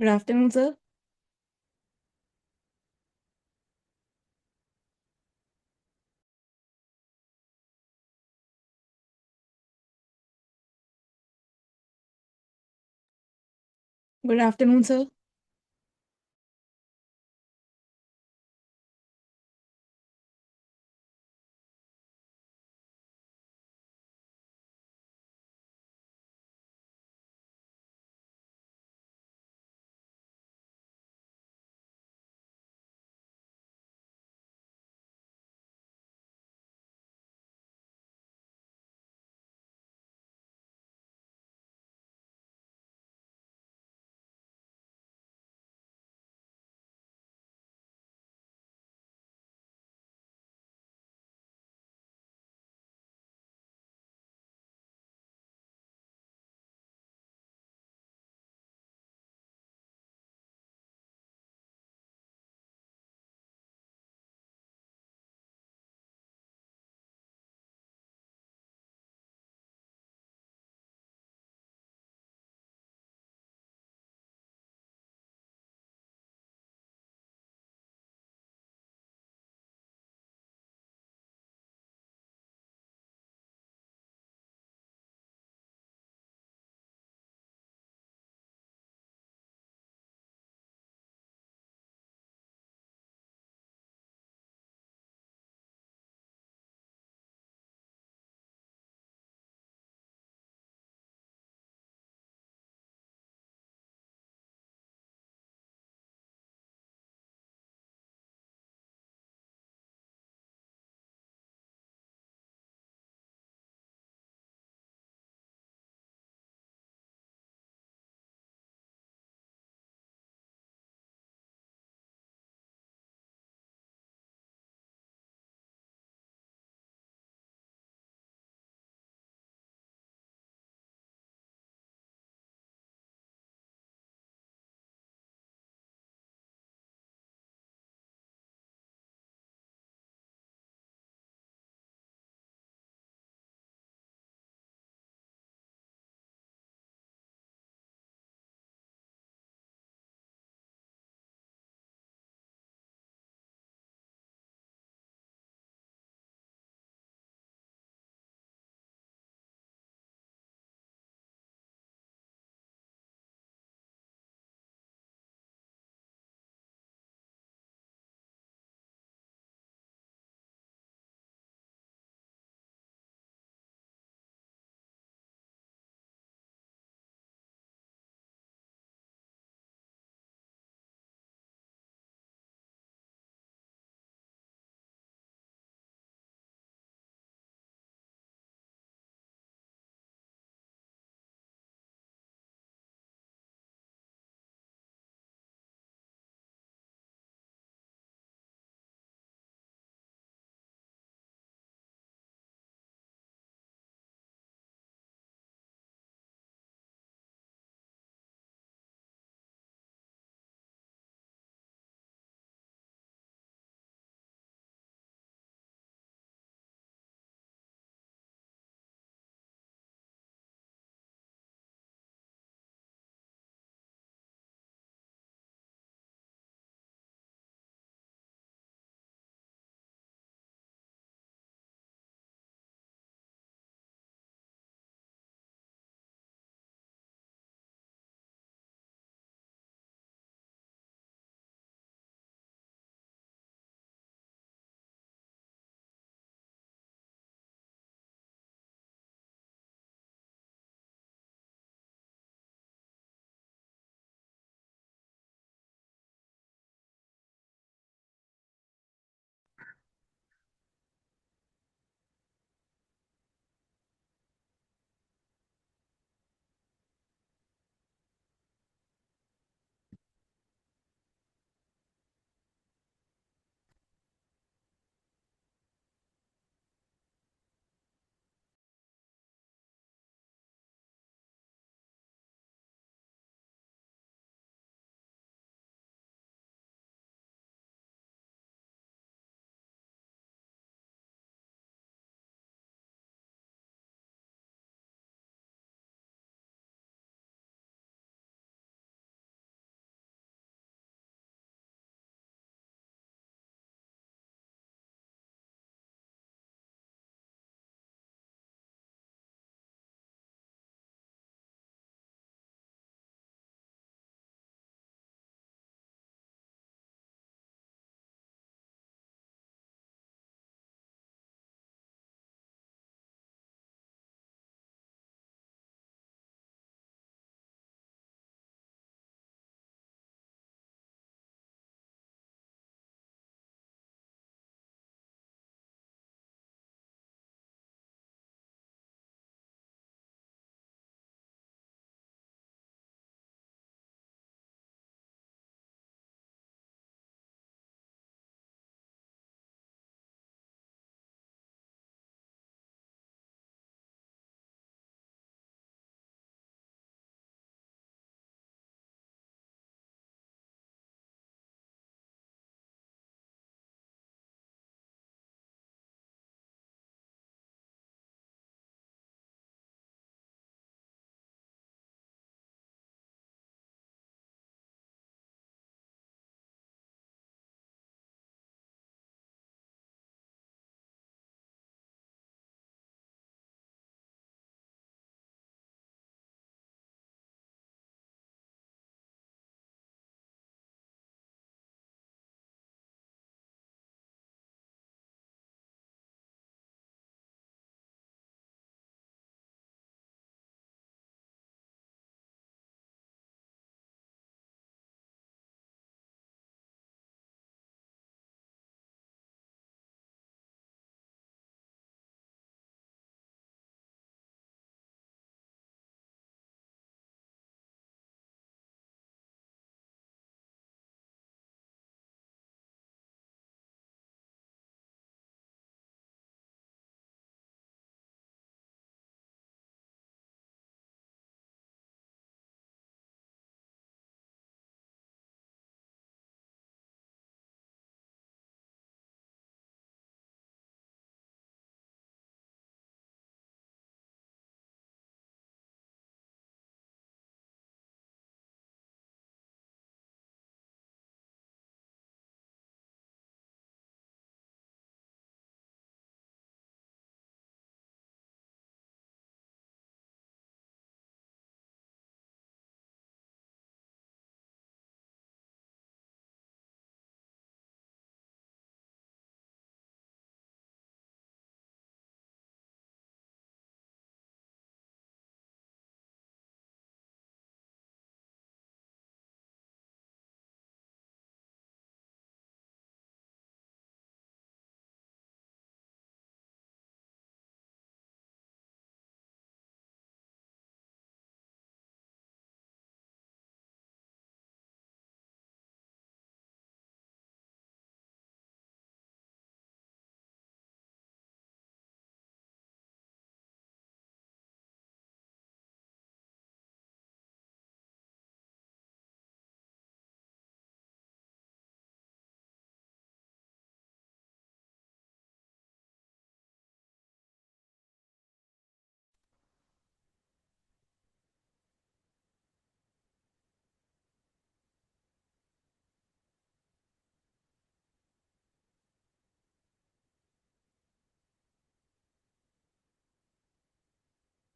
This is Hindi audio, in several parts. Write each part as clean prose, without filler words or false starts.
Good afternoon sir. Good afternoon sir.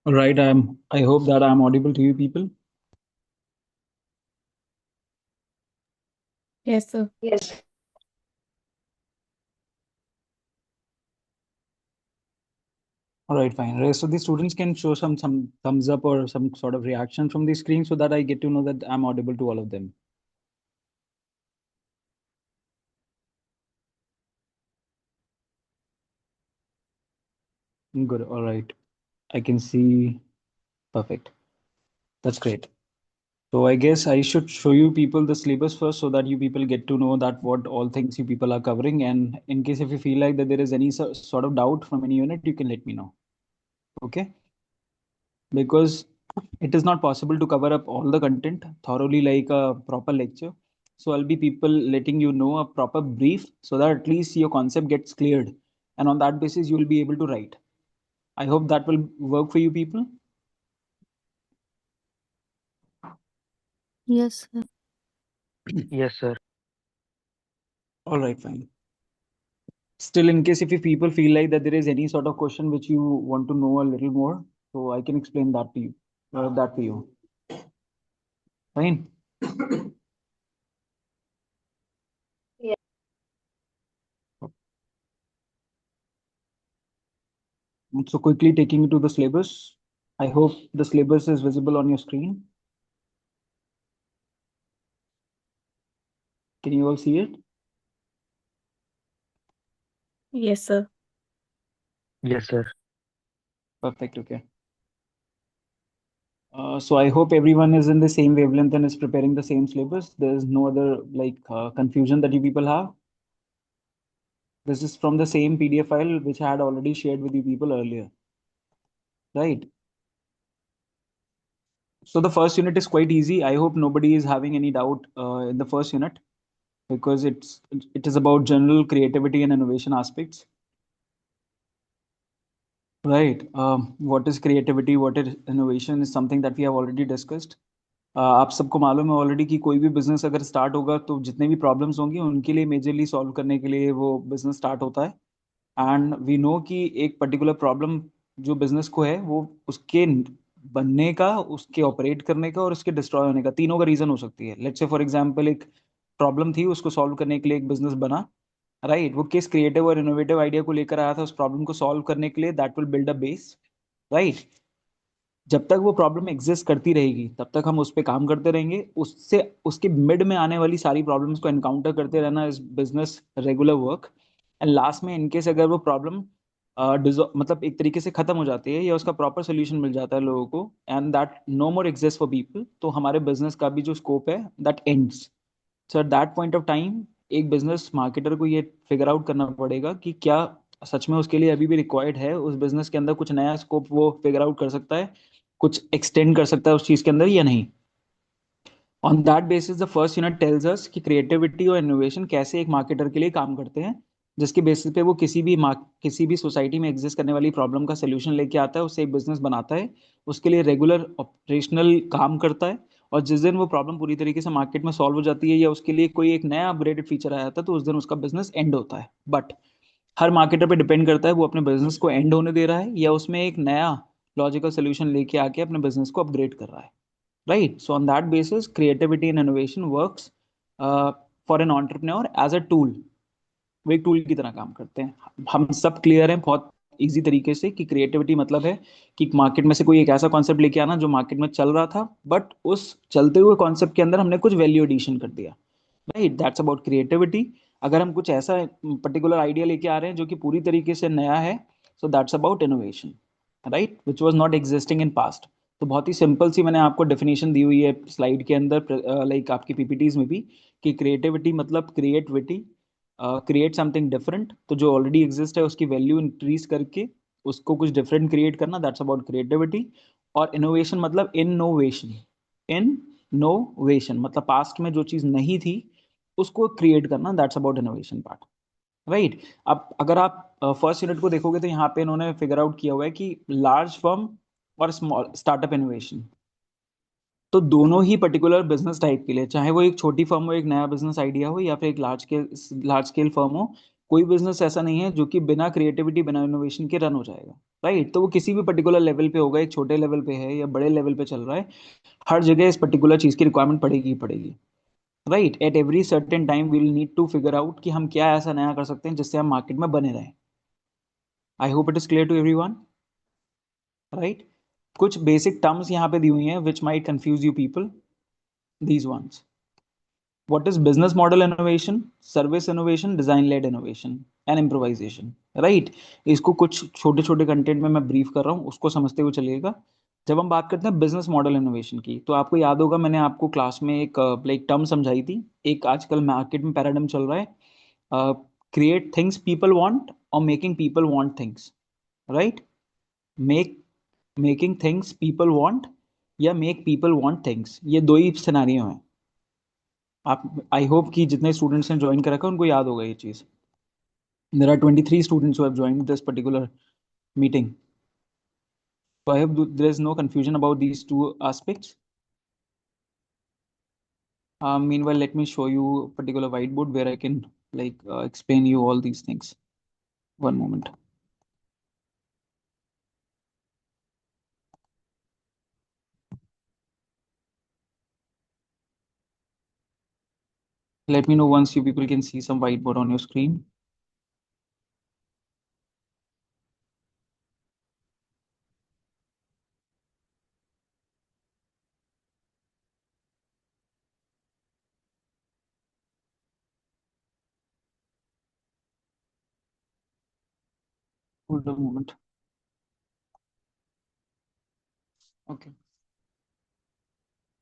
Right, I hope that I'm audible to you people. Yes, sir. Yes. All right, fine. Rest of the students can show some thumbs up or some sort of reaction from the screen so that I get to know that I'm audible to all of them. Good. All right. I can see. Perfect. That's great. So I guess I should show you people the syllabus first so that you people get to know that what all things you people are covering. And in case if you feel like that there is any sort of doubt from any unit, you can let me know. Okay? Because it is not possible to cover up all the content thoroughly like a proper lecture. So I'll be people letting you know a proper brief so that at least your concept gets cleared. And on that basis, you will be able to write. I hope that will work for you people. Yes, sir. Yes, sir. All right, fine. Still, in case if you people feel like that there is any sort of question which you want to know a little more, so I can explain that to you. That to you. Fine. Yeah. So quickly taking you to the syllabus. I hope the syllabus is visible on your screen. Can you all see it? Yes, sir. Yes, sir. Perfect. Okay. So I hope everyone is in the same wavelength and is preparing the same syllabus. There's no other like confusion that you people have. This is from the same PDF file which I had already shared with you people earlier, right? So the first unit is quite easy. I hope nobody is having any doubt in the first unit because it is about general creativity and innovation aspects, right? What is creativity? What is innovation? Is something that we have already discussed. आप सबको मालूम है ऑलरेडी कि कोई भी बिजनेस अगर स्टार्ट होगा तो जितने भी प्रॉब्लम्स होंगी उनके लिए मेजरली सॉल्व करने के लिए वो बिजनेस स्टार्ट होता है एंड वी नो कि एक पर्टिकुलर प्रॉब्लम जो बिजनेस को है वो उसके बनने का उसके ऑपरेट करने का और उसके डिस्ट्रॉय होने का तीनों का रीजन हो सकती है लेट्स से फॉर एग्जांपल एक प्रॉब्लम थी उसको सॉल्व करने के लिए एक बिजनेस बना राइट वो किस क्रिएटिव और इनोवेटिव आइडिया को लेकर आया था उस प्रॉब्लम को सॉल्व करने के लिए that will build a base right जब तक वो प्रॉब्लम एग्जिस्ट करती रहेगी तब तक हम उस पर काम करते रहेंगे उससे उसके मिड में आने वाली सारी प्रॉब्लम्स को एनकाउंटर करते रहना is business regular work and last में इनकेस अगर वो प्रॉब्लम मतलब एक तरीके से खत्म हो जाती है या उसका प्रॉपर सोल्यूशन मिल जाता है लोगों को and that no more exist for people तो हमारे बिजनेस का भी जो स्कोप है that ends so at that point of time एक बिजनेस मार्केटर को ये फिगर आउट करना पड़ेगा कि क्या सच में उसके लिए अभी भी रिक्वायर्ड है उस बिजनेस के अंदर कुछ नया स्कोप वो फिगर आउट कर सकता है कुछ एक्सटेंड कर सकता है उस चीज के अंदर या नहीं on that basis the first unit tells us कि क्रिएटिविटी और इनोवेशन कैसे एक मार्केटर के लिए काम करते हैं जिसके बेसिस पे वो किसी भी सोसाइटी में एग्जिस्ट करने वाली प्रॉब्लम का सोल्यूशन लेके आता है उससे एक बिजनेस बनाता है उसके लिए रेगुलर ऑपरेशनल काम करता है और जिस दिन वो प्रॉब्लम पूरी तरीके से मार्केट में सॉल्व हो जाती है या उसके लिए कोई एक नया अपग्रेडेड फीचर आया था तो उस दिन उसका बिजनेस एंड होता है बट हर मार्केटर पे डिपेंड करता है वो अपने बिजनेस को एंड होने दे रहा है या उसमें एक नया लॉजिकल सोल्यूशन लेके आके अपने बिजनेस को अपग्रेड कर रहा है right so on that basis creativity and innovation works for an entrepreneur as a tool वो एक टूल की तरह काम करते हैं हम सब क्लियर हैं बहुत इजी तरीके से कि क्रिएटिविटी मतलब है कि मार्केट में से कोई एक ऐसा कॉन्सेप्ट लेके आना जो मार्केट में चल रहा था बट उस चलते हुए कॉन्सेप्ट के अंदर हमने कुछ वैल्यू एडिशन कर दिया राइट दैट्स अबाउट क्रिएटिविटी अगर हम कुछ ऐसा पर्टिकुलर आइडिया लेके आ रहे हैं जो कि पूरी तरीके से नया है so that's about innovation right which was not existing in past तो बहुत ही सिंपल सी मैंने आपको डेफिनेशन दी हुई है स्लाइड के अंदर लाइक आपकी पीपीटीज में भी कि क्रिएटिविटी मतलब क्रिएटिविटी क्रिएट समथिंग डिफरेंट तो जो ऑलरेडी एग्जिस्ट है उसकी वैल्यू इंक्रीज करके उसको कुछ डिफरेंट क्रिएट करना दैट्स अबाउट क्रिएटिविटी और इनोवेशन मतलब इनोवेशन इनोवेशन मतलब पास्ट में जो चीज नहीं थी उसको क्रिएट करना that's about innovation part right अब अगर आप फर्स्ट यूनिट को देखोगे तो यहाँ पे इन्होंने फिगर आउट किया हुआ है कि लार्ज फर्म और स्मॉल स्टार्टअप इनोवेशन तो दोनों ही पर्टिकुलर बिजनेस टाइप के लिए चाहे वो एक छोटी फर्म हो एक नया बिजनेस आइडिया हो या फिर एक लार्ज स्केल फर्म हो कोई बिजनेस ऐसा नहीं है जो कि बिना क्रिएटिविटी बिना इनोवेशन के रन हो जाएगा, राइट? तो वो किसी भी पर्टिकुलर लेवल पे होगा, एक छोटे लेवल पे है या बड़े लेवल पे चल रहा है, हर जगह इस पर्टिकुलर चीज की रिक्वायरमेंट पड़ेगी ही पड़ेगी, right? At every certain time we'll need to figure out कि हम क्या ऐसा नया कर सकते हैं जिससे हम मार्केट में बने रहें। I hope it is clear to everyone, right? कुछ बेसिक टर्म्स यहाँ पे दी हुई हैं which might confuse you people, these ones. What is business model innovation, service innovation, design led innovation and improvisation, right? इसको कुछ छोटे छोटे कंटेंट में मैं ब्रीफ कर रहा हूँ, उसको समझते हुए चलिएगा। जब हम बात करते हैं बिजनेस मॉडल इनोवेशन की, तो आपको याद होगा मैंने आपको क्लास में एक लाइक टर्म समझाई थी। एक आजकल मार्केट में पैराडाइम चल रहा है, क्रिएट थिंग्स पीपल वांट और making people want things, right? Make making things people want या मेक पीपल वांट थिंग्स, ये दो ही सिनेरियो हैं। आप, आई होप कि जितने स्टूडेंट्स ने ज्वाइन कर रखा है उनको याद होगा ये चीज। There are 23 students who have joined this particular meeting, so I hope there is no confusion about these two aspects. Meanwhile, let me show you a particular whiteboard where I can like explain you all these things. One moment. Let me know once you people can see some whiteboard on your screen. Hold on a moment. Okay.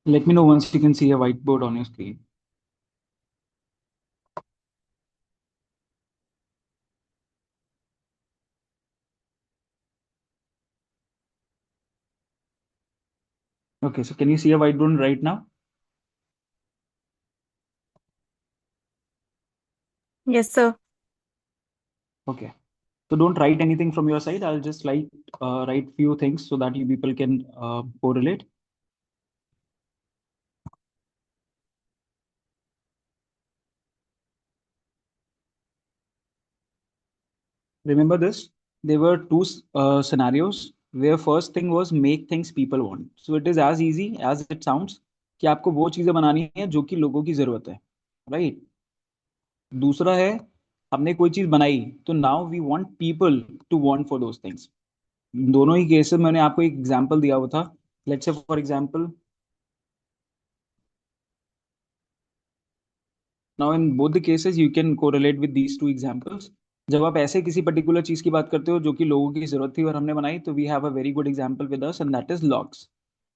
Let me know once you can see a whiteboard on your screen. Okay, so can you see a whiteboard right now? Yes, sir. Okay. So don't write anything from your side. I'll just like write few things so that you people can correlate. Remember this? There were two scenarios where first thing was make things people want. So it is as easy as it sounds कि आपको वो चीजें बनानी है जो कि लोगों की जरूरत है, राइट? दूसरा है हमने कोई चीज बनाई तो now we want people to want for those things. दोनों ही केसेस मैंने आपको एक एग्जांपल दिया हुआ था। Let's say for example, now in both the cases you can correlate with these two examples. जब आप ऐसे किसी पर्टिकुलर चीज की बात करते हो जो कि लोगों की जरूरत थी और हमने बनाई, तो we have a very good example with us and that is locks,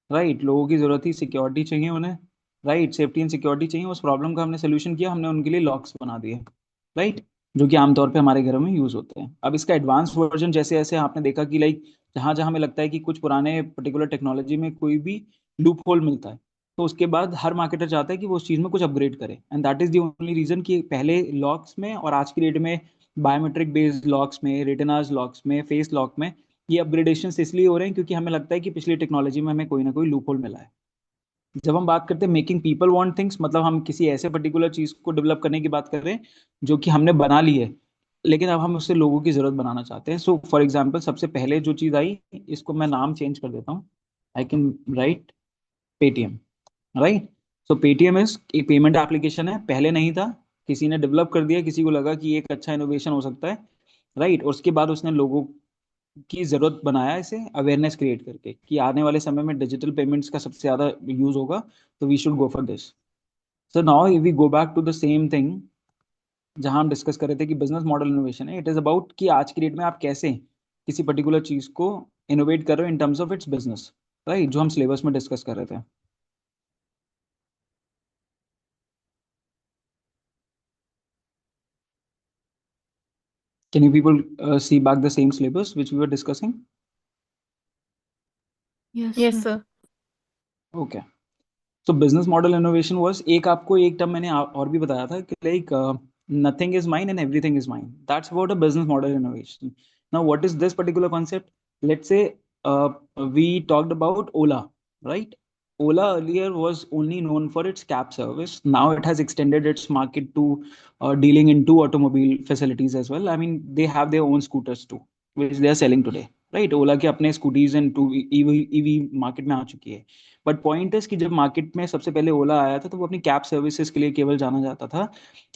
right? लोगों की जरूरत थी, सिक्योरिटी चाहिए उन्हें, राइट? सेफ्टी एंड सिक्योरिटी चाहिए, उस प्रॉब्लम का हमने सोल्यूशन किया, हमने उनके लिए लॉक्स बना दिए, राइट? जो कि आमतौर पे हमारे घरों में यूज होते हैं। अब इसका एडवांस वर्जन जैसे जैसे आपने देखा कि लाइक जहां जहां हमें लगता है कि कुछ पुराने पर्टिकुलर टेक्नोलॉजी में कोई भी लूप होल मिलता है, तो उसके बाद हर मार्केटर चाहता है कि वो उस चीज में कुछ अपग्रेड करे, and that is the only reason कि पहले लॉक्स में और आज की डेट में बायोमेट्रिक बेस्ड लॉक्स में, रेटिनास लॉक्स में, फेस लॉक में ये अपग्रेडेशन इसलिए हो रहे हैं क्योंकि हमें लगता है कि पिछली टेक्नोलॉजी में हमें कोई ना कोई लूप होल मिला है। जब हम बात करते हैं मेकिंग पीपल वांट थिंग्स, मतलब हम किसी ऐसे पर्टिकुलर चीज को डेवलप करने की बात कर रहे हैं जो कि हमने बना ली है, लेकिन अब हम उससे लोगों की जरूरत बनाना चाहते हैं। सो फॉर एग्जाम्पल, सबसे पहले जो चीज आई, इसको मैं नाम चेंज कर देता हूँ। I can write Paytm, right? So Paytm is एक पेमेंट एप्लीकेशन है, पहले नहीं था, किसी ने डेवलप कर दिया, किसी को लगा कि ये एक अच्छा इनोवेशन हो सकता है, राइट? और उसके बाद उसने लोगों की जरूरत बनाया इसे, अवेयरनेस क्रिएट करके कि आने वाले समय में डिजिटल पेमेंट्स का सबसे ज्यादा यूज होगा, तो we should go for this. So now if we go back to the same thing जहां हम डिस्कस कर रहे थे कि बिजनेस मॉडल इनोवेशन है, इट इज अबाउट कि आज की डेट में आप कैसे किसी पर्टिकुलर चीज को इनोवेट कर रहे हो in terms of its business, right? जो हम सिलेबस में डिस्कस कर रहे थे। Can you people see back the same syllabus which we were discussing? Yes, sir. Okay. तो बिजनेस मॉडल इनोवेशन वाज, एक आपको एक टर्म मैंने और भी बताया था कि like nothing is mine and everything is mine, that's about a business model innovation. Now what is this particular concept? Let's say we talked about Ola, right? Ola earlier was only known for its cab service. Now it has extended its market to dealing into automobile facilities as well. I mean, they have their own scooters too, which they are selling today. Right? Ola के अपने scooties and to EV market में आ चुकी है. बट पॉइंट इज कि जब मार्केट में सबसे पहले ओला आया था तो वो अपनी कैब सर्विसेज के लिए केवल जाना जाता था.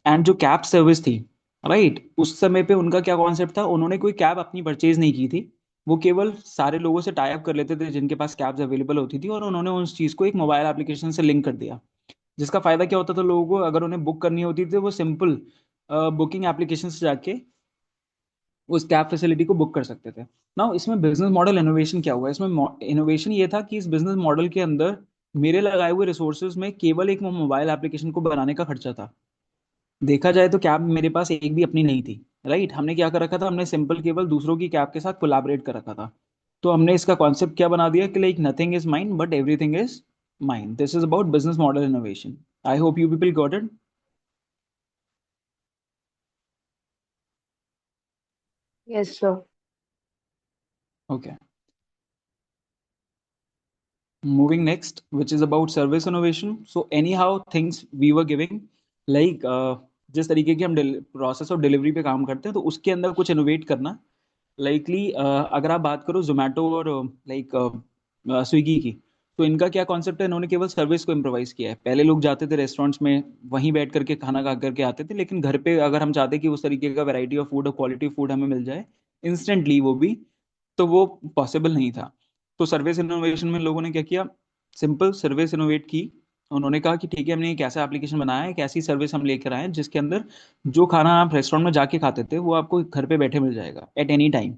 एंड जो कैब सर्विस थी, राइट, उस समय पे उनका क्या कॉन्सेप्ट था, उन्होंने कोई कैब अपनी परचेज नहीं की थी. वो केवल सारे लोगों से टाई अप कर लेते थे जिनके पास कैब्स अवेलेबल होती थी, और उन्होंने उस चीज़ को एक मोबाइल एप्लीकेशन से लिंक कर दिया. जिसका फायदा क्या होता था लोगों को, अगर उन्हें बुक करनी होती थी तो वो सिंपल बुकिंग एप्लीकेशन से जाके उस कैब फैसिलिटी को बुक कर सकते थे. नाउ इसमें बिजनेस मॉडल इनोवेशन क्या हुआ, इसमें इनोवेशन ये था कि इस बिजनेस मॉडल के अंदर मेरे लगाए हुए रिसोर्सेज में केवल एक मोबाइल एप्लीकेशन को बनाने का खर्चा था. देखा जाए तो कैब मेरे पास एक भी अपनी नहीं थी. राइट, हमने क्या कर रखा था, हमने सिंपल केवल दूसरों की कैब के साथ कोलैबोरेट कर रखा था. तो हमने इसका कॉन्सेप्ट क्या बना दिया कि like nothing is mine but everything is mine. This is about business model innovation. I hope you people got it. Yes, sir. Okay, moving next, which is about service innovation. So anyhow things we were giving, like जिस तरीके की हम प्रोसेस ऑफ डिलीवरी पे काम करते हैं तो उसके अंदर कुछ इनोवेट करना. लाइकली अगर आप बात करो जोमेटो और लाइक स्विगी की, तो इनका क्या कॉन्सेप्ट है, इन्होंने केवल सर्विस को इम्प्रोवाइज किया है. पहले लोग जाते थे रेस्टोरेंट्स में, वहीं बैठ करके खाना खा करके आते थे, लेकिन घर पे अगर हम चाहते कि उस तरीके का वैरायटी ऑफ फूड और क्वालिटी फूड हमें मिल जाए इंस्टेंटली वो भी, तो वो पॉसिबल नहीं था. तो सर्विस इनोवेशन में लोगों ने क्या किया, सिंपल सर्विस इनोवेट की. उन्होंने कहा कि ठीक है, हमने एक ऐसा एप्लीकेशन बनाया है, एक ऐसी सर्विस हम लेकर आए हैं जिसके अंदर जो खाना आप रेस्टोरेंट में जाके खाते थे वो आपको घर पे बैठे मिल जाएगा एट एनी टाइम.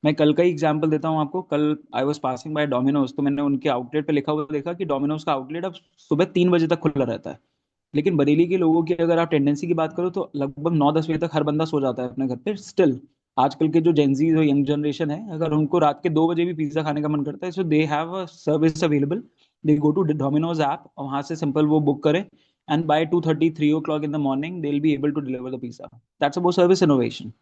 मैं कल का ही एग्जांपल देता हूँ आपको. कल I was passing by Domino's, तो मैंने उनके आउटलेट पे लिखा हुआ देखा कि डोमिनोज का आउटलेट अब सुबह 3 बजे तक खुला रहता है. लेकिन बरेली के लोगों की अगर आप टेंडेंसी की बात करो तो लगभग 9-10 बजे तक हर बंदा सो जाता है अपने घर पे. स्टिल आजकल के जो जेंजी जो यंग जनरेशन है, अगर उनको रात के 2 बजे भी पिज्जा खाने का मन करता है, so they have a service available. They go to Domino's app और वहां से सिंपल वो बुक करें, and by 2:30 3 o'clock in the morning they will be able to deliver the pizza. That's about service innovation.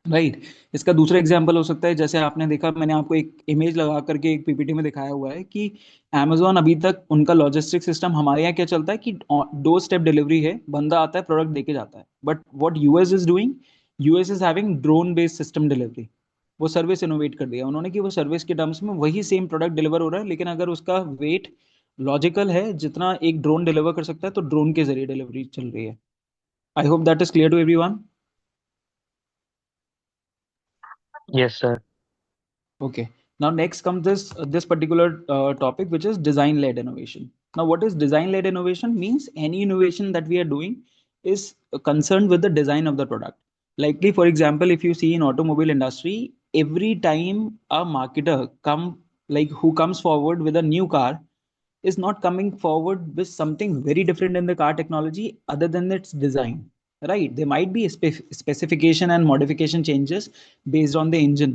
Right. इसका दूसरा एग्जाम्पल हो सकता है, जैसे आपने देखा, मैंने आपको एक इमेज लगा करके एक पीपीटी में दिखाया हुआ है कि Amazon अभी तक उनका लॉजिस्टिक सिस्टम, हमारे यहाँ क्या चलता है कि 2 स्टेप डिलीवरी है, बंदा आता है प्रोडक्ट देके जाता है. But what US is doing, US is having drone based system delivery. वो सर्विस इनोवेट कर दिया उन्होंने कि वो सर्विस के टर्म्स में वही सेम प्रोडक्ट डिलीवर हो रहा है, लेकिन अगर उसका वेट लॉजिकल है जितना एक ड्रोन डिलीवर कर सकता है, तो ड्रोन के जरिए डिलीवरी चल रही है. I hope that is clear to everyone. Yes, sir. Okay. Now next comes this particular topic, which is design-led innovation. Now, what is design-led innovation? Means any innovation that we are doing is concerned with the design of the product. Likely, for example, if you see in automobile industry, every time a marketer who comes forward with a new car is not coming forward with something very different in the car technology other than its design. Right? There might be a specification and modification changes based on the engine,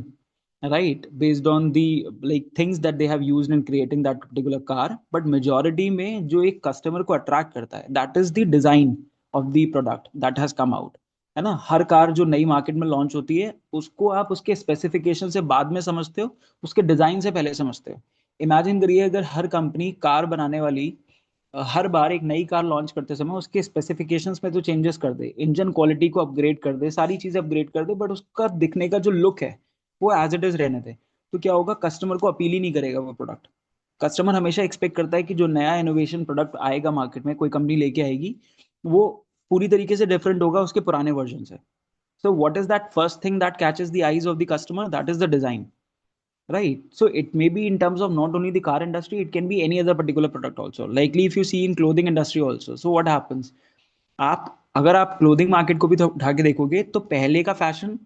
right, based on the like things that they have used in creating that particular car. But majority में जो एक customer को attract करता है, that is the design of the product that has come out. है ना. हर कार जो नई मार्केट में लॉन्च होती है उसको आप उसके स्पेसिफिकेशन से बाद में समझते हो, उसके डिजाइन से पहले समझते हो. इमेजिन करिए अगर हर कंपनी कार बनाने वाली हर बार एक नई कार लॉन्च करते समय उसके स्पेसिफिकेशंस में तो चेंजेस कर दे, इंजन क्वालिटी को अपग्रेड कर दे, सारी चीजें अपग्रेड कर दे, बट उसका दिखने का जो लुक है वो एज इट इज रहने दे, तो क्या होगा, कस्टमर को अपील ही नहीं करेगा वो प्रोडक्ट. कस्टमर हमेशा एक्सपेक्ट करता है कि जो नया इनोवेशन प्रोडक्ट आएगा मार्केट में, कोई कंपनी लेके आएगी, वो पूरी तरीके से डिफरेंट होगा उसके पुराने वर्जन से. So what is that first thing that catches the eyes of the customer? That is the design. Right. So it may be in terms of not only the car industry, it can be any other particular product also. Likely if you see in clothing industry also. So what happens? आप अगर आप क्लोथिंग मार्केट को भी तो उठा के देखोगे तो पहले का फैशन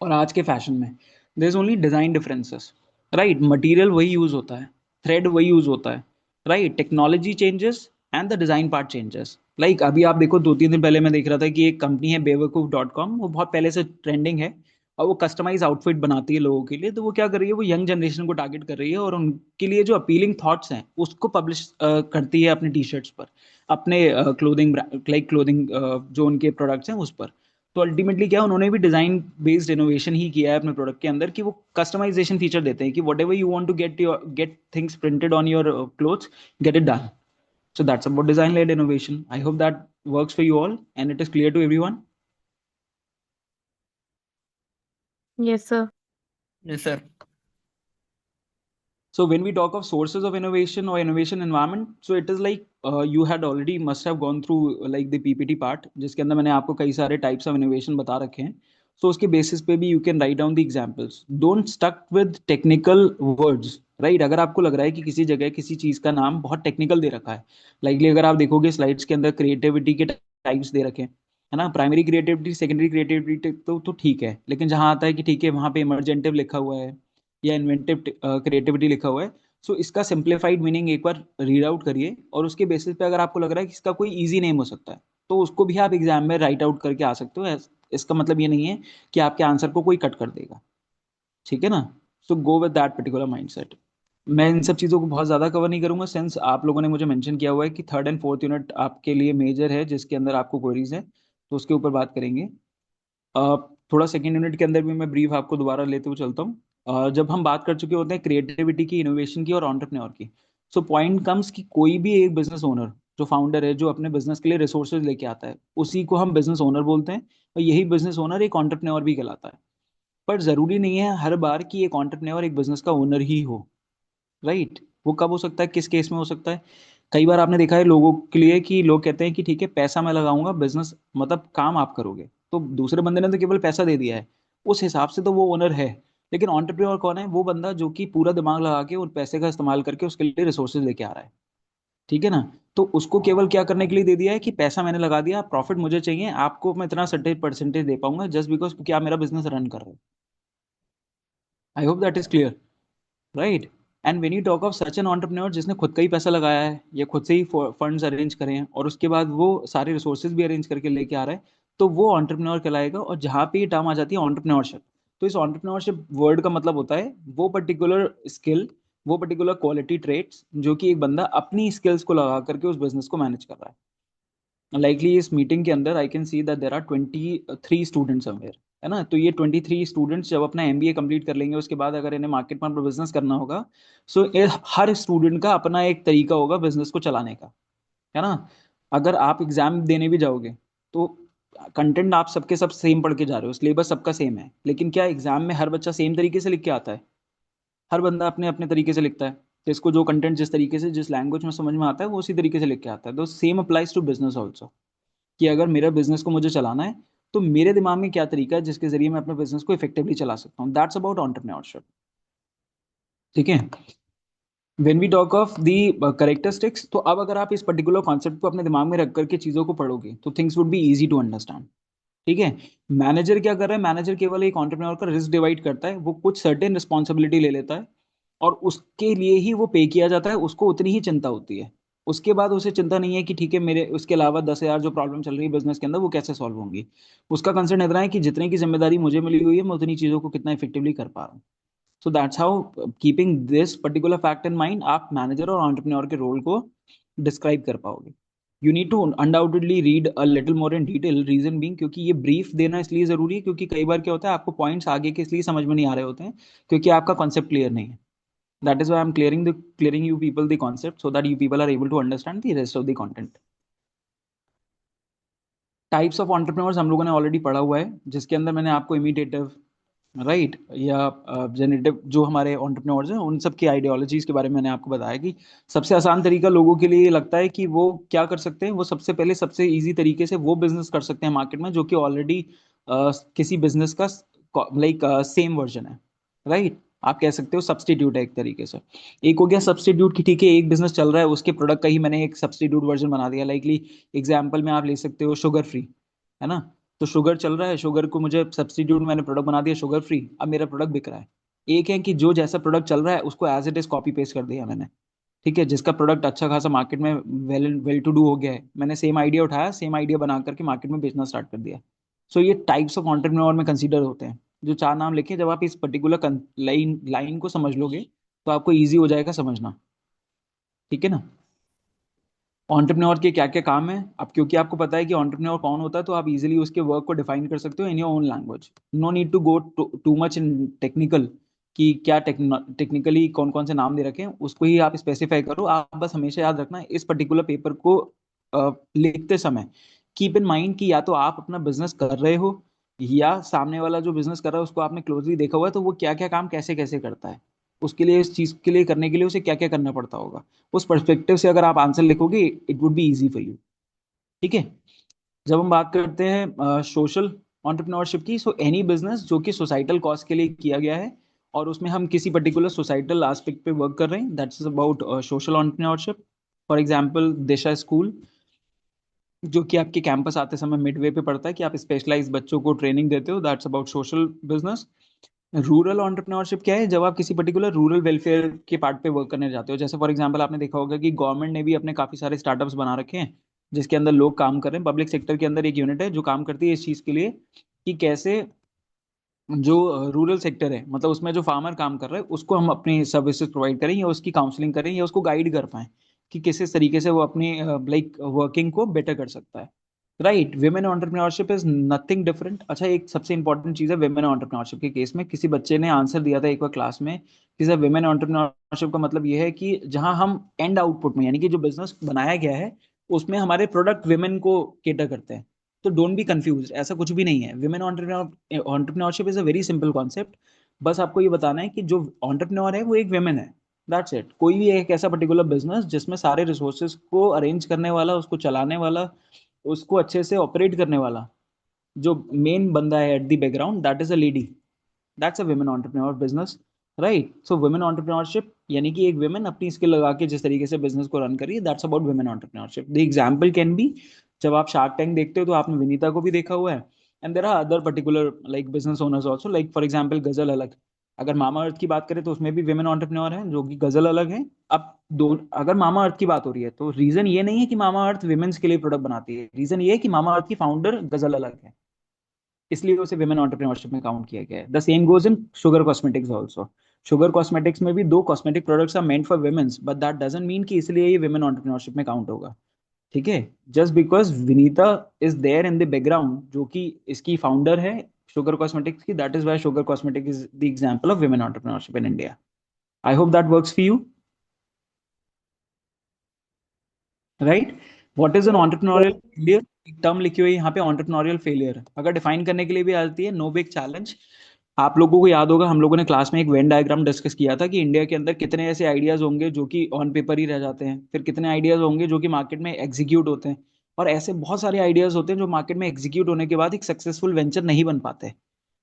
और आज के फैशन में there is only design differences. Right. Material वही यूज होता है, थ्रेड वही यूज होता है. Right. Technology changes and the design part changes. Like अभी आप देखो, 2-3 दिन पहले मैं देख रहा था कि एक कंपनी है बेवकूफ.com, वो बहुत पहले से ट्रेंडिंग है और वो कस्टमाइज आउटफिट बनाती है लोगों के लिए. तो वो क्या कर रही है, वो यंग जनरेशन को टारगेट कर रही है और उनके लिए जो अपीलिंग थॉट्स हैं उसको पब्लिश करती है अपने टी शर्ट्स पर, अपने क्लोथिंग जो उनके प्रोडक्ट्स हैं उस पर. तो अल्टीमेटली क्या उन्होंने भी डिजाइन बेस्ड इनोवेशन ही किया है अपने प्रोडक्ट के अंदर कि वो कस्टमाइजेशन फीचर देते हैं कि whatever you want to get things printed on your clothes, get it done. So that's about design led innovation. I hope that works for you all and it is clear to everyone. Yes, sir. Yes, sir. So when we talk of sources of innovation or innovation environment, so it is like you had already must have gone through like the PPT part, जिसके अंदर मैंने आपको कई सारे types of innovation बता रखे हैं. So उसके basis पे भी you can write down the examples. Don't stuck with technical words, right? अगर आपको लग रहा है कि किसी जगह किसी चीज का नाम बहुत टेक्निकल दे रखा है, likely अगर आप देखोगे स्लाइड्स के अंदर क्रिएटिविटी के टाइप्स दे रखे हैं, है ना, प्राइमरी क्रिएटिविटी, सेकेंडरी क्रिएटिविटी, तो ठीक है. लेकिन जहां आता है कि ठीक है वहां पे इमर्जेंटिव लिखा हुआ है या इन्वेंटिव क्रिएटिविटी लिखा हुआ है, सो इसका सिंप्लीफाइड मीनिंग एक बार रीड आउट करिए और उसके बेसिस पे अगर आपको लग रहा है कि इसका कोई इजी नेम हो सकता है तो उसको भी आप एग्जाम में राइट आउट करके आ सकते हो. इसका मतलब ये नहीं है कि आपके आंसर को कोई कट कर देगा, ठीक है ना. So go with that particular mindset. मैं इन सब चीज़ों को बहुत ज़्यादा कवर नहीं करूंगा सिंस आप लोगों ने मुझे मेंशन किया हुआ है कि थर्ड एंड फोर्थ यूनिट आपके लिए मेजर है जिसके अंदर आपको क्वेरीज है, तो उसके ऊपर बात करेंगे. थोड़ा सेकेंड यूनिट के अंदर भी मैं ब्रीफ आपको दोबारा लेते हुए चलता हूँ. जब हम बात कर चुके होते हैं क्रिएटिविटी की, इनोवेशन की और एंटरप्रेन्योर की, सो पॉइंट कम्स कि कोई भी एक बिजनेस ओनर जो फाउंडर है जो अपने बिजनेस के लिए रिसोर्सेज लेके आता है उसी को हम बिजनेस ओनर बोलते हैं, और यही बिजनेस ओनर एक एंटरप्रेन्योर भी कहलाता है. पर जरूरी नहीं है हर बार कि एक एंटरप्रेन्योर एक बिजनेस का ओनर ही हो, राइट. वो कब हो सकता है, किस केस में हो सकता है? कई बार आपने देखा है लोगों के लिए कि लोग कहते हैं कि ठीक है पैसा मैं लगाऊंगा, बिजनेस मतलब काम आप करोगे, तो दूसरे बंदे ने तो केवल पैसा दे दिया है, उस हिसाब से तो वो ओनर है. लेकिन एंटरप्रेन्योर कौन है? वो बंदा जो कि पूरा दिमाग लगा के उन पैसे का इस्तेमाल करके उसके लिए रिसोर्सेज लेके आ रहा है, ठीक है ना. तो उसको केवल क्या करने के लिए दे दिया है कि पैसा मैंने लगा दिया, प्रॉफिट मुझे चाहिए, आपको मैं इतना सर्टेन परसेंटेज दे पाऊंगा जस्ट बिकॉज क्योंकि आप मेरा बिजनेस रन कर रहे हो. आई hope that is clear, right. And when you talk of such an entrepreneur जिसने खुद का ही पैसा लगाया है या खुद से ही फंड्स अरेंज करे हैं और उसके बाद वो सारे रिसोर्सेज भी अरेंज करके लेके आ रहा है, तो वो एंटरप्रेन्योर कहलाएगा. और जहाँ पे ये टर्म आ जाती है एंटरप्रेन्योरशिप, तो इस एंटरप्रेन्योरशिप वर्ड का मतलब होता है वो पर्टिकुलर स्किल, वो पर्टिकुलर क्वालिटी ट्रेट्स जो कि एक बंदा अपनी स्किल्स को लगा करके उस बिजनेस को मैनेज कर रहा है. लाइकली इस मीटिंग के अंदर I can see that there are 23 students somewhere, है ना. तो ये 23 स्टूडेंट्स जब अपना एमबीए कंप्लीट कर लेंगे उसके बाद अगर इन्हें मार्केट में बिजनेस करना होगा, सो हर स्टूडेंट का अपना एक तरीका होगा बिजनेस को चलाने का, है ना. अगर आप एग्जाम देने भी जाओगे तो कंटेंट आप सबके सब सेम पढ़ के जा रहे हो, सिलेबस सबका सेम है, लेकिन क्या एग्जाम में हर बच्चा सेम तरीके से लिख के आता है? हर बंदा अपने अपने तरीके से लिखता है. तो इसको जो कंटेंट जिस तरीके से जिस लैंग्वेज में समझ में आता है वो उसी तरीके से लिख के आता है. तो same applies to business also, कि अगर मेरा बिजनेस को मुझे चलाना है तो मेरे दिमाग में क्या तरीका है जिसके जरिए मैं अपने बिजनेस को इफेक्टिवली चला सकता हूँ. दैट्स अबाउट एंटरप्रेन्योरशिप, ठीक है. When we talk of the characteristics, तो अब अगर आप इस पर्टिकुलर कॉन्सेप्ट को अपने दिमाग में रख करके चीजों को पढ़ोगे तो things would be easy to understand, ठीक है. मैनेजर क्या कर रहा है? मैनेजर केवल एक एंटरप्रेन्योर का रिस्क डिवाइड करता है, वो कुछ सर्टेन रिस्पॉन्सिबिलिटी ले लेता है और उसके लिए ही वो पे किया जाता है, उसको उतनी ही चिंता होती है. उसके बाद उसे चिंता नहीं है कि ठीक है मेरे उसके अलावा 10,000 जो प्रॉब्लम चल रही है बिजनेस के अंदर वो कैसे सॉल्व होंगी. उसका कंसर्न इतना है कि जितने की जिम्मेदारी मुझे मिली हुई है मैं उतनी चीजों को कितना इफेक्टिवली कर पा रहा हूँ. So that's how, keeping this particular fact in mind, आप मैनेजर और एंटरप्रेन्योर के रोल को डिस्क्राइब कर पाओगे. You need to undoubtedly read a little more in detail, reason being क्योंकि ये ब्रीफ देना इसलिए जरूरी है क्योंकि कई बार क्या होता है आपको पॉइंट्स आगे के इसलिए समझ में नहीं आ रहे होते हैं क्योंकि आपका कॉन्सेप्ट क्लियर नहीं है. That is why I'm clearing you people the concept so that you people are able to understand the rest of the content. Types of entrepreneurs हम लोगों ने ऑलरेडी पढ़ा हुआ है जिसके अंदर मैंने आपको इमिटेटिव, राइट, या जेनरेटिव जो हमारे एंटरप्रेन्योर्स हैं उन सब की आइडियोलॉजीज के बारे में मैंने आपको बताया कि सबसे आसान तरीका लोगों के लिए लगता है कि वो क्या कर सकते हैं, वो सबसे पहले सबसे इजी तरीके से वो बिजनेस कर सकते हैं मार्केट में जो कि ऑलरेडी किसी बिजनेस का लाइक सेम वर्जन है, राइट. आप कह सकते हो सब्सटीट्यूट है एक तरीके से. एक हो गया सब्सटीट्यूट की ठीक है एक बिजनेस चल रहा है उसके प्रोडक्ट का ही मैंने एक सब्सटीट्यूट वर्जन बना दिया. लाइकली एग्जाम्पल में आप ले सकते हो शुगर फ्री, है ना. तो शुगर चल रहा है, शुगर को मुझे सब्सटीट्यूट मैंने प्रोडक्ट बना दिया शुगर फ्री, अब मेरा प्रोडक्ट बिक रहा है. एक है कि जो जैसा प्रोडक्ट चल रहा है उसको as it is copy paste कर दिया मैंने, ठीक है. जिसका प्रोडक्ट अच्छा खासा मार्केट में वेल टू डू हो गया है, मैंने सेम आइडिया उठाया, सेम आइडिया बना करके मार्केट में बेचना स्टार्ट कर दिया. सो ये टाइप्स ऑफ एंटरप्रेन्योर में कंसीडर होते हैं. जो चार नाम लिखे, जब आप इस पर्टिकुलर लाइन को समझ लोगे तो आपको ईजी हो जाएगा समझना, ठीक है ना. एंटरप्रेन्योर के क्या क्या काम है। अब क्योंकि आपको पता है कि एंटरप्रेन्योर कौन होता है, तो आप इजीली उसके वर्क को डिफाइन कर सकते हो in your own language. No need to go too much in technical कि क्या टेक्निकली कौन कौन से नाम दे रखे हैं, उसको ही आप स्पेसिफाई करो। आप बस हमेशा याद रखना इस पर्टिकुलर पेपर को लिखते समय कीप इन माइंड कि या तो आप अपना बिजनेस कर रहे हो, या सामने वाला जो बिजनेस कर रहा है उसको आपने क्लोजली देखा हुआ है, तो वो क्या क्या काम कैसे कैसे करता है, उसके लिए इस चीज के लिए करने के लिए उसे क्या क्या करना पड़ता होगा। उस पर्सपेक्टिव से अगर आप आंसर लिखोगे it would be easy for you. ठीक है। जब हम बात करते हैं सोशल एंटरप्रेन्योरशिप की, सो एनी बिजनेस जो कि सोसाइटल कॉज के लिए किया गया है और उसमें हम किसी पर्टिकुलर सोसाइटल एस्पेक्ट पे वर्क कर रहे हैं, that's about social entrepreneurship. For example Disha school, जो कि आपके कैंपस आते समय मिडवे पे पड़ता है, कि आप स्पेशलाइज बच्चों को ट्रेनिंग देते हो, that's about social business. Rural entrepreneurship क्या है, जब आप किसी पर्टिकुलर रूरल वेलफेयर के पार्ट पे वर्क करने जाते हो। जैसे फॉर एग्जांपल आपने देखा होगा कि गवर्नमेंट ने भी अपने काफी सारे स्टार्टअप्स बना रखे हैं जिसके अंदर लोग काम कर रहे हैं। पब्लिक सेक्टर के अंदर एक यूनिट है जो काम करती है इस चीज के लिए कि कैसे जो रूरल सेक्टर है, मतलब उसमें जो फार्मर काम कर रहा है, उसको हम अपनी सर्विसेज प्रोवाइड करें या उसकी काउंसलिंग करें या उसको गाइड कर पाए कि किस इस तरीके से वो अपनी लाइक वर्किंग को बेटर कर सकता है। Right, women entrepreneurship is nothing different. अच्छा, एक सबसे इंपॉर्टेंट चीज है विमेन एंटरप्रेन्योरशिप के केस में, किसी बच्चे ने आंसर दिया था एक बार क्लास में कि सर विमेन एंटरप्रेन्योरशिप का मतलब ये है कि जहां हम एंड आउटपुट में, यानी कि जो बिजनेस बनाया गया है उसमें हमारे प्रोडक्ट विमेन को केटर करते हैं। तो डोंट बी कंफ्यूज, ऐसा कुछ भी नहीं है। Women entrepreneurship is a very simple concept. बस आपको ये बताना है कि जो एंटरप्रेन्योर है वो एक विमेन है, दैट्स इट। कोई भी एक ऐसा पर्टिकुलर बिजनेस जिसमें सारे रिसोर्सेज को अरेंज करने वाला, उसको चलाने वाला, उसको अच्छे से ऑपरेट करने वाला जो मेन बंदा है at the background, that is a lady, that's a women entrepreneur business. Right, so women entrepreneurship यानी कि एक वुमेन अपनी स्किल लगा के जिस तरीके से बिजनेस को रन करिए, that's about women entrepreneurship. The example can be, जब आप शार्क टैंक देखते हो तो आपने विनीता को भी देखा हुआ है, and there are other particular like business owners also, like for example Ghazal Alagh. अगर मामा अर्थ की बात करें तो उसमें भी वुमेन एंटरप्रेन्योर हैं जो कि गजल अलग है। अब दो, अगर मामा अर्थ की बात हो रही है तो रीजन ये नहीं है कि मामा अर्थ विमेन्स के लिए प्रोडक्ट बनाती है, रीजन ये है कि मामा अर्थ की फाउंडर गजल अलग है, इसलिए उसे विमेन एंटरप्रेन्योरशिप में काउंट किया गया है। The same goes in Sugar Cosmetics also. Sugar Cosmetics में भी दो cosmetic products are meant for womens, but that doesn't mean कि इसलिए ये विमेन एंटरप्रेन्योरशिप में काउंट होगा। ठीक है। Just because Vineeta is there in the background, जो कि इसकी फाउंडर है शुगर कॉस्मेटिक्स की, that is why Sugar Cosmetic is the example of women entrepreneurship in India. I hope that works for you. Right, what is an entrepreneurial failure, एक टर्म लिखी हुई है यहाँ पे एंटरप्रेन्योरियल फेलियर, अगर डिफाइन करने के लिए भी आती है, नो बिग चैलेंज। आप लोगों को याद होगा हम लोगों ने क्लास में एक वेन डायग्राम डिस्कस किया था कि इंडिया के अंदर कितने ऐसे आइडियाज होंगे जो कि ऑन पेपर ही रह जाते हैं, फिर कितने आइडियाज होंगे जो कि मार्केट में एग्जीक्यूट होते हैं, और ऐसे बहुत सारे आइडियाज होते हैं जो मार्केट में एग्जीक्यूट होने के बाद एक सक्सेसफुल वेंचर नहीं बन पाते।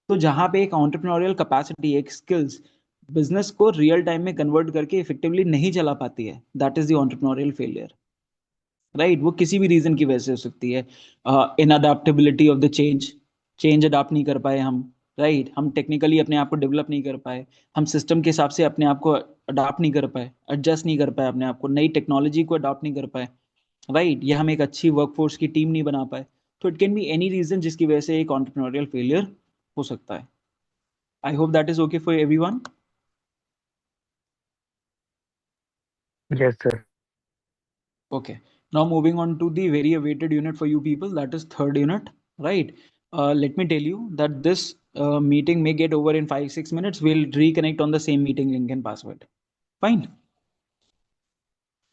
तो जहां पे एक एंटरप्रेन्योरियल कैपेसिटी, एक स्किल्स बिजनेस को रियल टाइम में कन्वर्ट करके इफेक्टिवली नहीं चला पाती है, that is the entrepreneurial failure. Right, वो किसी भी रीजन की वजह से हो सकती है। In adaptability of the change, change adapt नहीं कर पाए हम। राइट, हम टेक्निकली अपने आप को डेवलप नहीं कर पाए, हम सिस्टम के हिसाब से अपने आप को अडाप्ट नहीं कर पाए, एडजस्ट नहीं कर पाए अपने आप को, नई टेक्नोलॉजी को अडाप्ट नहीं कर पाए। राइट, या हम एक अच्छी वर्कफोर्स की टीम नहीं बना पाए। तो it can be any reason जिसकी वजह से एक एंटरप्रेन्योरियल फेलियर हो सकता है। I hope that is okay for everyone. Yes, sir. Okay. Now moving on to the very awaited unit for you people, that is third unit, right? Let me tell you that this meeting may get over in 5-6 minutes. We'll reconnect on the same meeting link and password. Fine.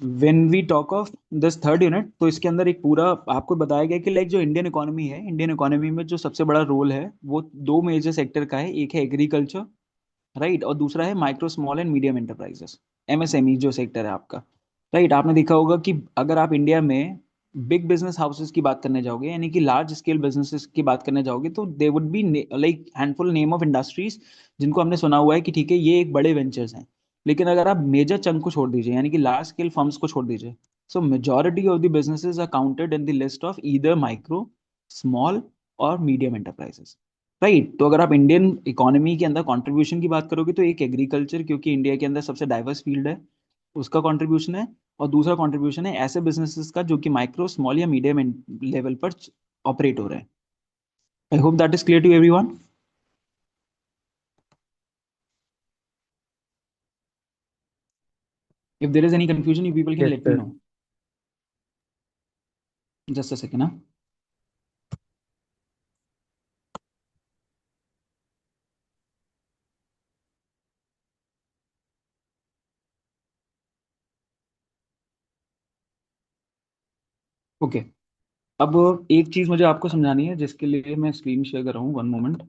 When we talk of this third unit, तो इसके अंदर एक पूरा आपको बताया गया कि लाइक जो इंडियन इकोनॉमी है, इंडियन इकोनॉमी में जो सबसे बड़ा रोल है वो दो मेजर सेक्टर का है, एक है एग्रीकल्चर, राइट, और दूसरा है micro small and medium enterprises, MSME जो सेक्टर है आपका। राइट, आपने देखा होगा कि अगर आप इंडिया में बिग बिजनेस हाउसेस की बात करने जाओगे, यानी कि लार्ज स्केल बिजनेसेस की बात करने जाओगे, तो they would be like handful name of industries जिनको हमने सुना हुआ है कि ठीक है ये एक बड़े वेंचर्स हैं। लेकिन अगर आप मेजर चंक को छोड़ दीजिए, यानी कि लार्ज स्केल फर्म्स को छोड़ दीजिए, so majority of the businesses are counted in the list of either micro, small और मीडियम एंटरप्राइजेस। राइट, तो अगर आप इंडियन इकोनॉमी के अंदर कंट्रीब्यूशन की बात करोगे तो एक एग्रीकल्चर, क्योंकि इंडिया के अंदर सबसे डाइवर्स फील्ड है, उसका कंट्रीब्यूशन है, और दूसरा कंट्रीब्यूशन है ऐसे बिजनेसेस का जो कि माइक्रो स्मॉल या मीडियम लेवल पर ऑपरेट हो रहे हैं। I hope that is clear to everyone. If there is any confusion, you people can Yes, let me sir. know. Just a second. हाँ, ओके। अब एक चीज मुझे आपको समझानी है जिसके लिए मैं स्क्रीन शेयर कर रहा हूँ, one moment.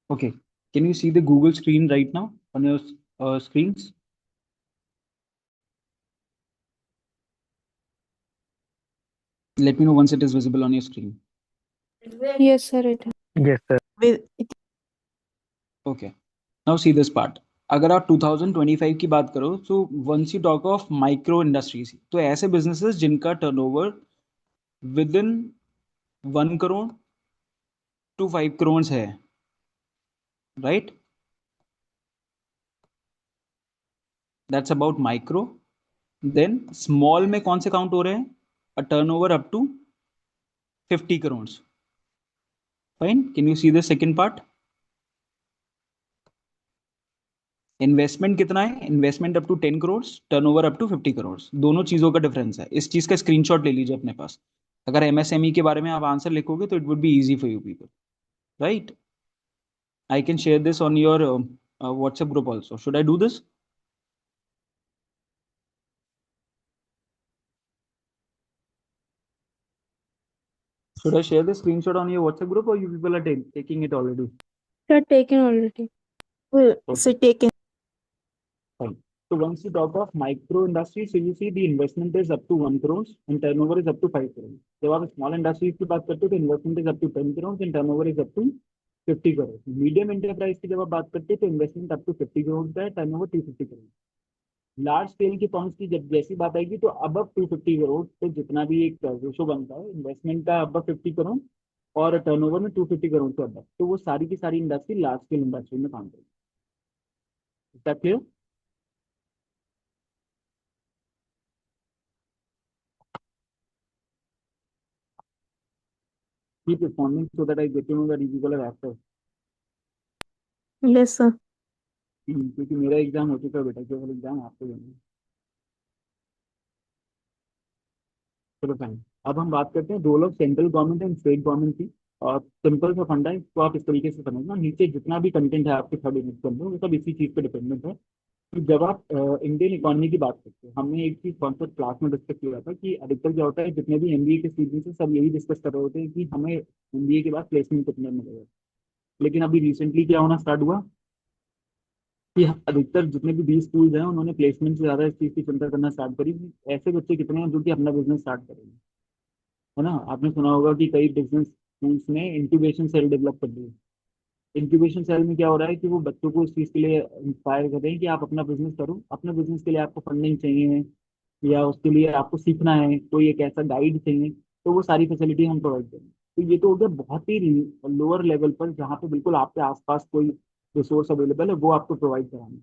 Okay, can you see the Google screen right now on your screens? Let me know once it is visible on your screen. Yes, sir. It Yes, sir. with okay, now see this part. अगर आप 2025 की बात करो तो once you talk of micro industries, तो ऐसे बिजनेसेस जिनका turnover within 1 crore to 5 crore है, right? That's about micro. Then small में कौन से काउंट हो रहे हैं? A turnover up to 50 crore. Fine, can you see the second part? Investment कितना है? Investment up to 10 crore, turnover up to 50 crore. दोनों चीजों का डिफरेंस है। इस चीज का स्क्रीनशॉट ले लीजिए अपने पास। अगर एमएसएमई के बारे में आप आंसर लिखोगे तो it would be easy for you people, right? I can share this on your WhatsApp group also. Should I do this? Should I share the screenshot on your WhatsApp group, or you people are taking it already? sir taken already. Will Okay, taken. fine. So once you talk of micro industry, so you see the investment is up to 1 crore and turnover is up to 5 crore. जब आप small industries की बात करते हो तो investment is up to 10 crore and turnover is up to 50 crore. Medium enterprise की जब आप बात करते हैं तो इन्वेस्टमेंट अप टू 50 करोड़ का है, टर्नओवर 250 करोड़। लार्ज स्केल की फर्म्स की जब जैसी बात आएगी तो अबव 250 करोड़, तो जितना भी एक रेशो बनता है इन्वेस्टमेंट का अबव 50 करोड़ और टर्नओवर में 250 करोड़ से अबव, तो वो सारी की सारी इंडस्ट्री लार्ज स्केल इंडस्ट्री में काम करेगी। Is that clear? Keep responding so that I get to know that you people are after. Yes, sir. क्योंकि मेरा एग्जाम हो चुका है बेटा, केवल एग्जाम आपको देना है। चलो फाइन, अब हम बात करते हैं role of central government and state government की। और सिंपल सा फंडा है, तो आप इस तरीके से समझना। नीचे जितना भी कंटेंट है आपके 30 मिनट के अंदर वो सब इसी चीज पे डिपेंडेंट है कि जब आप इंडियन इकोनॉमी की बात करते हैं, हमने एक चीज कॉन्सेप्ट क्लास में डिस्कस किया था कि अधिकतर क्या होता है, जितने भी एमबीए के स्टूडेंट्स हैं सब यही डिस्कस कर रहे होते हैं कि हमें एमबीए के बाद प्लेसमेंट कितने मिलेगा। लेकिन अभी रिसेंटली क्या होना स्टार्ट हुआ कि अधिकतर जितने भी 20 स्कूल हैं उन्होंने प्लेसमेंट से ज्यादा इस चीज की चिंता करना स्टार्ट करी कि ऐसे बच्चे कितने हैं जो कि अपना बिजनेस स्टार्ट करेंगे। है ना? आपने सुना होगा कि कई बिजनेस स्कूल्स ने इंक्यूबेशन सेल डेवलप कर दिए। इंक्यूबेशन सेल में क्या हो रहा है कि वो बच्चों को इस चीज के लिए इंस्पायर कर रहे हैं कि आप अपना बिजनेस करो, अपने बिजनेस के लिए आपको फंडिंग चाहिए या उसके लिए आपको सीखना है, कोई एक ऐसा गाइड चाहिए, तो वो सारी फैसिलिटी हम प्रोवाइड करें। तो ये तो हो गया बहुत ही लोअर लेवल पर, जहाँ पे बिल्कुल आपके आसपास कोई रिसोर्स अवेलेबल है वो आपको प्रोवाइड कराना है।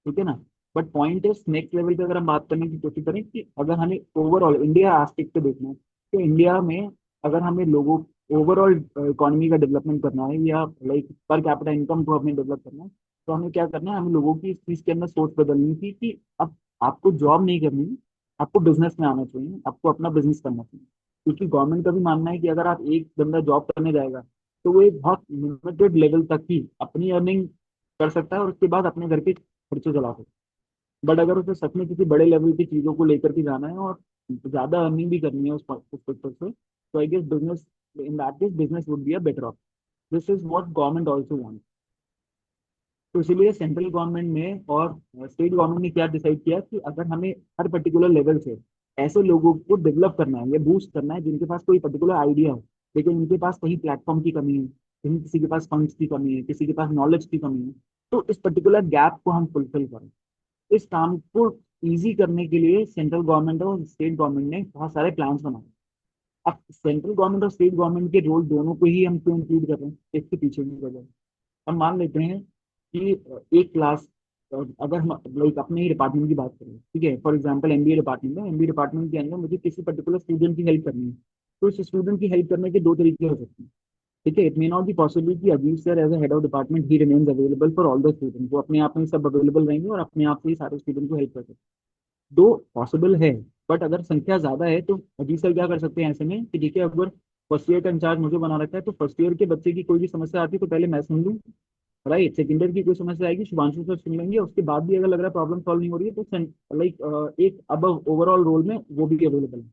ठीक है ना? But point is next level पे अगर हम बात करने की कोशिश करें कि अगर हमें ओवरऑल इंडिया एस्पेक्ट पे देखना है, तो इंडिया में अगर हमें लोगों ओवरऑल इकोनॉमी का डेवलपमेंट करना है या लाइक पर कैपिटा इनकम को हमें डेवलप करना है, तो हमें क्या करना है, हमें लोगों की इस चीज के अंदर सोच बदलनी थी कि अब आपको जॉब नहीं करनी है, आपको बिजनेस में आना चाहिए, आपको अपना बिजनेस करना चाहिए। क्योंकि गवर्नमेंट का भी मानना है कि अगर आप एक बंदा जॉब करने जाएगा तो वो एक बहुत लिमिटेड लेवल तक ही अपनी अर्निंग कर सकता है और उसके बाद अपने घर के खर्चे चला सकते हैं। बट अगर उसे सच में किसी बड़े लेवल की चीजों को लेकर के जाना है और ज्यादा अर्निंग भी करनी है उस सेक्टर से, तो I guess business, in that case business would be a better option. This is what government also want. तो इसीलिए सेंट्रल गवर्नमेंट ने और स्टेट गवर्नमेंट ने क्या डिसाइड किया कि अगर हमें हर पर्टिकुलर लेवल से ऐसे लोगों को डेवलप करना है या बूस्ट करना है जिनके पास कोई पर्टिकुलर आइडिया हो, लेकिन उनके पास कहीं प्लेटफॉर्म की कमी है, कहीं किसी के पास फंड्स की कमी है, किसी के पास नॉलेज की कमी है, तो इस पर्टिकुलर गैप को हम फुलफिल करें। इस काम को इजी करने के लिए सेंट्रल गवर्नमेंट और स्टेट गवर्नमेंट ने बहुत सारे प्लान्स बनाए। अब सेंट्रल गवर्नमेंट और स्टेट गवर्नमेंट के रोल दोनों को ही हम क्यों इंक्लूड कर रहे हैं, इसके पीछे की वजह हम मान लेते हैं कि एक क्लास, अगर हम लाइक अपने ही डिपार्टमेंट की बात करें, ठीक है, फॉर एग्जांपल एमबीए डिपार्टमेंट है, एमबीए डिपार्टमेंट के अंदर मुझे किसी पर्टिकुलर स्टूडेंट की हेल्प करनी है, तो इस स्टूडेंट की हेल्प करने के दो तरीके हो सकते हैं। ठीक है, it may not be possible कि Ajit sir as a head of department ही remains available for all the student, वो अपने आप में सब अवेलेबल रहेंगे और अपने आप से ही सारे स्टूडेंट को हेल्प कर सकते हैं। दो पॉसिबल है, बट अगर संख्या ज्यादा है तो अजीत सर क्या कर सकते हैं ऐसे में कि ठीक है, अगर फर्स्ट ईयर का इंचार्ज मुझे बना रखा है तो फर्स्ट ईयर के बच्चे की कोई भी समस्या आती है तो पहले मैं सुन लूँ, राइट। सेकेंड ईयर की कोई समस्या आएगी शुभांशु सर सुन लेंगे, उसके बाद भी अगर लग रहा है प्रॉब्लम सॉल्व नहीं हो रही है तो लाइक एक अब ओवरऑल रोल में वो भी अवेलेबल है।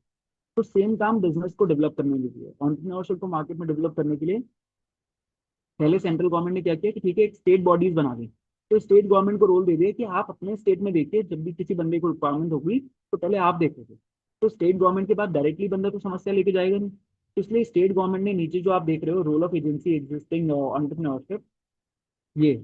तो सेम काम बिजनेस को डेवलप करने के लिए, एंटरप्रेन्योरशिप को मार्केट में डेवलप करने के लिए पहले सेंट्रल गवर्नमेंट ने क्या किया कि ठीक है एक स्टेट बॉडीज बना दी। तो स्टेट गवर्नमेंट को रोल दे दिया कि आप अपने स्टेट में देखिए, जब भी किसी बंदे को रिक्वायरमेंट होगी तो पहले आप देखोगे। तो स्टेट गवर्नमेंट के पास डायरेक्टली बंदा तो समस्या लेके जाएगा नहीं, तो इसलिए स्टेट गवर्नमेंट ने नीचे जो आप देख रहे हो role of agency existing entrepreneurship, ये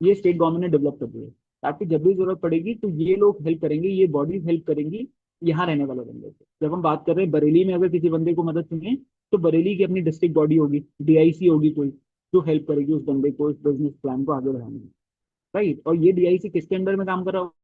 ये स्टेट गवर्नमेंट ने डेवलप कर दिया है, ताकि जब भी जरूरत पड़ेगी तो ये लोग हेल्प करेंगे, ये बॉडीज हेल्प करेंगी यहाँ रहने वाले बंदे को। जब हम बात कर रहे हैं बरेली में अगर किसी बंदे को मदद चाहिए तो बरेली की अपनी डिस्ट्रिक्ट बॉडी होगी, डीआईसी होगी कोई, जो हेल्प करेगी उस बंदे को इस बिजनेस प्लान को आगे बढ़ाने में, राइट। और ये डीआईसी किसके अंडर में काम कर रहा